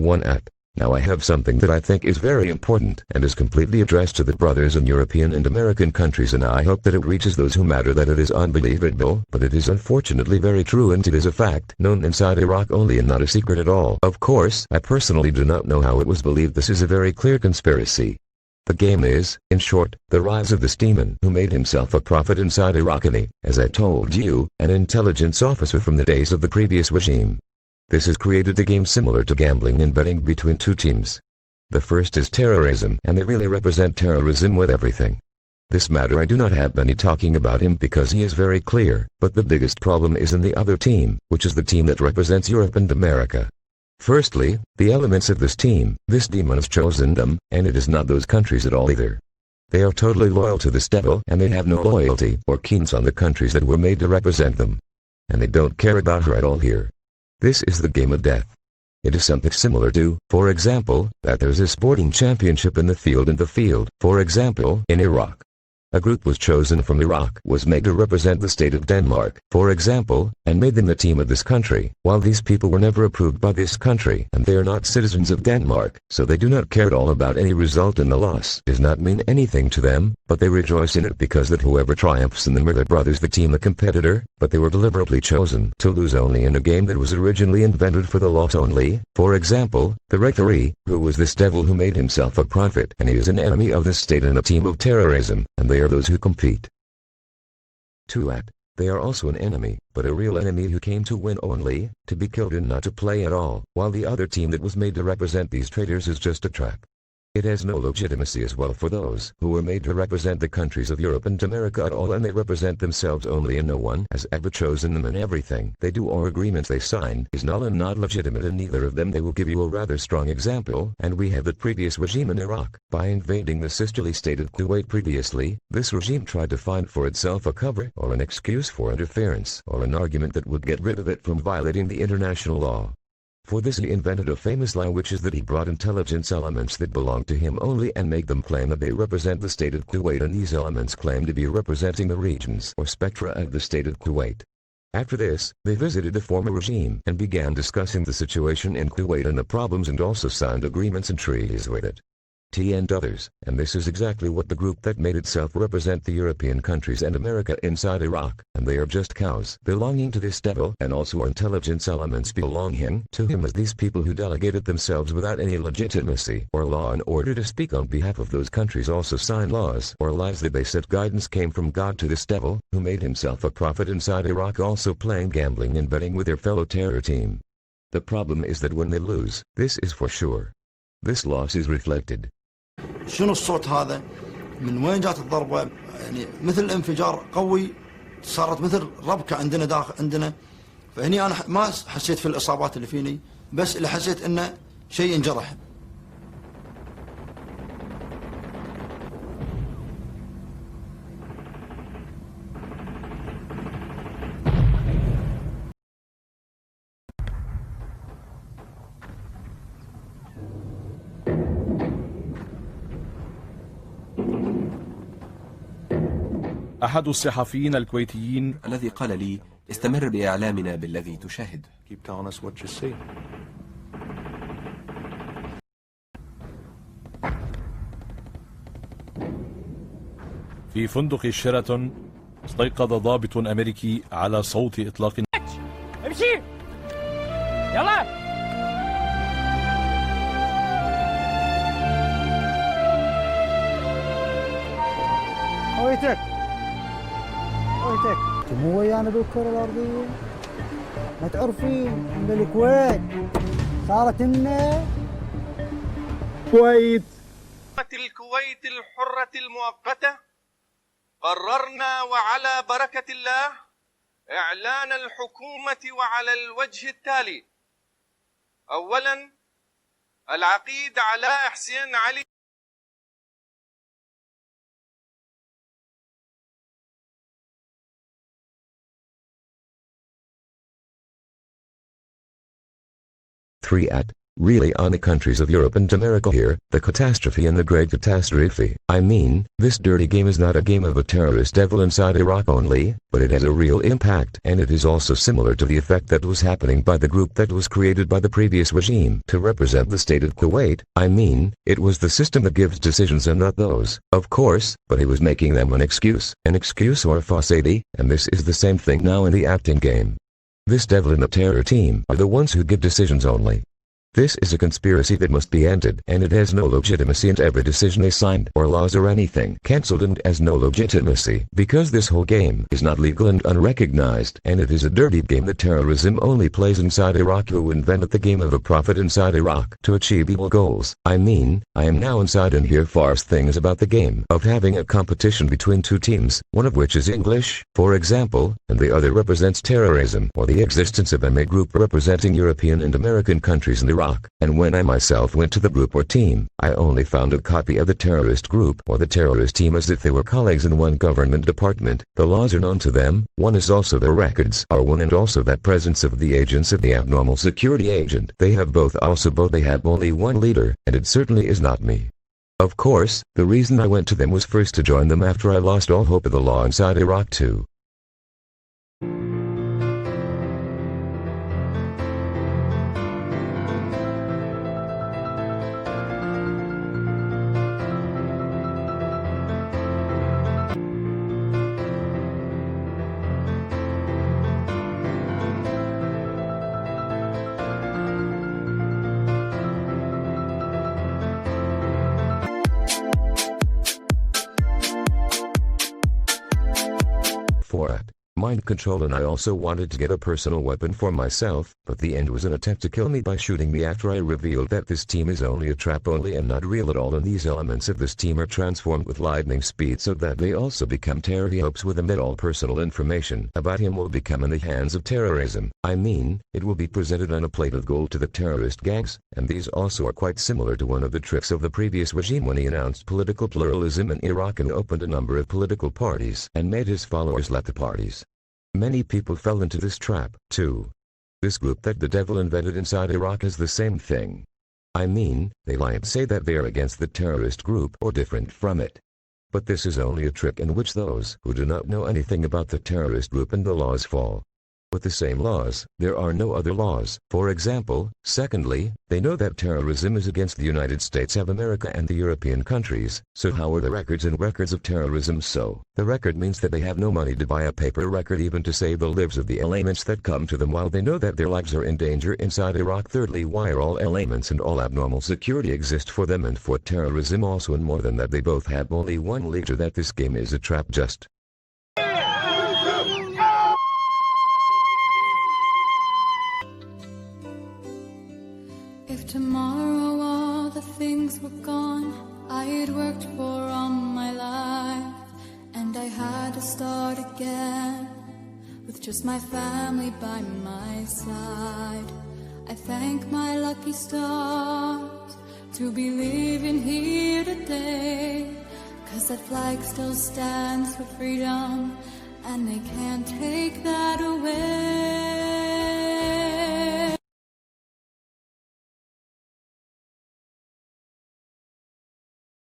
1 at. Now I have something that I think is very important and is completely addressed to the brothers in European and American countries, and I hope that it reaches those who matter, that it is unbelievable, but it is unfortunately very true, and it is a fact known inside Iraq only and not a secret at all. Of course, I personally do not know how it was believed. This is a very clear conspiracy. The game is, in short, the rise of this demon who made himself a prophet inside Iraq, and he, as I told you, an intelligence officer from the days of the previous regime. This has created a game similar to gambling and betting between two teams. The first is terrorism, and they really represent terrorism with everything. This matter I do not have many talking about him because he is very clear, but the biggest problem is in the other team, which is the team that represents Europe and America. Firstly, the elements of this team, this demon has chosen them, and it is not those countries at all either. They are totally loyal to this devil, and they have no loyalty or keenness on the countries that were made to represent them. And they don't care about her at all here. This is the game of death. It is something similar to, for example, that there's a sporting championship in the field, for example, in Iraq. A group was chosen from Iraq, was made to represent the state of Denmark, for example, and made them the team of this country, while these people were never approved by this country, and they are not citizens of Denmark, so they do not care at all about any result, and the loss does not mean anything to them, but they rejoice in it because that whoever triumphs in them are their brothers, the team, the competitor, but they were deliberately chosen to lose only in a game that was originally invented for the loss only. For example, the referee, who was this devil who made himself a prophet, and he is an enemy of the state and a team of terrorism, and they are those who compete. 2 at. They are also an enemy, but a real enemy who came to win only, to be killed and not to play at all, while the other team that was made to represent these traitors is just a trap. It has no legitimacy as well for those who were made to represent the countries of Europe and America at all, and they represent themselves only, and no one has ever chosen them, and everything they do or agreements they sign is null and not legitimate, and neither of them. They will give you a rather strong example, and we have the previous regime in Iraq. By invading the sisterly state of Kuwait previously, this regime tried to find for itself a cover or an excuse for interference or an argument that would get rid of it from violating the international law. For this he invented a famous lie, which is that he brought intelligence elements that belong to him only and made them claim that they represent the state of Kuwait, and these elements claim to be representing the regions or spectra of the state of Kuwait. After this, they visited the former regime and began discussing the situation in Kuwait and the problems, and also signed agreements and treaties with it. And others, and this is exactly what the group that made itself represent the European countries and America inside Iraq, and they are just cows belonging to this devil, and also our intelligence elements belonging to him, as these people who delegated themselves without any legitimacy or law in order to speak on behalf of those countries also sign laws or lies that they said guidance came from God to this devil, who made himself a prophet inside Iraq, also playing gambling and betting with their fellow terror team. The problem is that when they lose, this is for sure. This loss is reflected. شنو الصوت هذا؟ من وين جات الضربة؟ يعني مثل انفجار قوي، صارت مثل ربكة عندنا داخل عندنا. فهني أنا ما حسيت في الإصابات اللي فيني، بس اللي حسيت إنه شيء انجرح. أحد الصحفيين الكويتيين الذي قال لي: استمر بإعلامنا بالذي تشاهد. في فندق شيراتون استيقظ ضابط أمريكي على صوت إطلاق. امشي يلا. هويتك مو ويانا بالكرة الأرضية، ما تعرفين إن الكويت صارت لنا الكويت الحرة المؤقتة. قررنا وعلى بركة الله إعلان الحكومة وعلى الوجه التالي: أولا، العقيد علاء حسين علي. 3 at. really on the countries of Europe and America here, the catastrophe and the great catastrophe. I mean, this dirty game is not a game of a terrorist devil inside Iraq only, but it has a real impact, and it is also similar to the effect that was happening by the group that was created by the previous regime to represent the state of Kuwait. I mean, it was the system that gives decisions and not those, of course, but he was making them an excuse or a falsity, and this is the same thing now in the acting game. This devil and the terror team are the ones who give decisions only. This is a conspiracy that must be ended, and it has no legitimacy, and every decision they signed or laws or anything cancelled and has no legitimacy because this whole game is not legal and unrecognized, and it is a dirty game that terrorism only plays inside Iraq, who invented the game of a prophet inside Iraq to achieve evil goals. I mean, I am now inside and hear farce things about the game of having a competition between two teams, one of which is English, for example, and the other represents terrorism or the existence of a group representing European and American countries in Iraq. And when I myself went to the group or team, I only found a copy of the terrorist group or the terrorist team as if they were colleagues in one government department. The laws are known to them, one is also their records are one, and also that presence of the agents of the abnormal security agent. They have both, they have only one leader, and it certainly is not me. Of course, the reason I went to them was first to join them after I lost all hope of the law inside Iraq too. Mind control, and I also wanted to get a personal weapon for myself, but the end was an attempt to kill me by shooting me after I revealed that this team is only a trap only and not real at all, and these elements of this team are transformed with lightning speed so that they also become terror. He hopes with them that all personal information about him will become in the hands of terrorism. I mean, it will be presented on a plate of gold to the terrorist gangs, and these also are quite similar to one of the tricks of the previous regime when he announced political pluralism in Iraq and opened a number of political parties and made his followers let the parties. Many people fell into this trap, too. This group that the devil invented inside Iraq is the same thing. I mean, they lie and say that they are against the terrorist group or different from it. But this is only a trick in which those who do not know anything about the terrorist group and the laws fall. With the same laws, there are no other laws. For example, secondly, they know that terrorism is against the United States of America and the European countries, so how are the records and records of terrorism so? The record means that they have no money to buy a paper record even to save the lives of the elements that come to them while they know that their lives are in danger inside Iraq. Thirdly, why are all elements and all abnormal security exist for them and for terrorism also, and more than that, they both have only one leader, that this game is a trap. Just if tomorrow all the things were gone I'd worked for all my life, and I had to start again with just my family by my side, I thank my lucky stars to be living here today, 'cause that flag still stands for freedom and they can't take that away.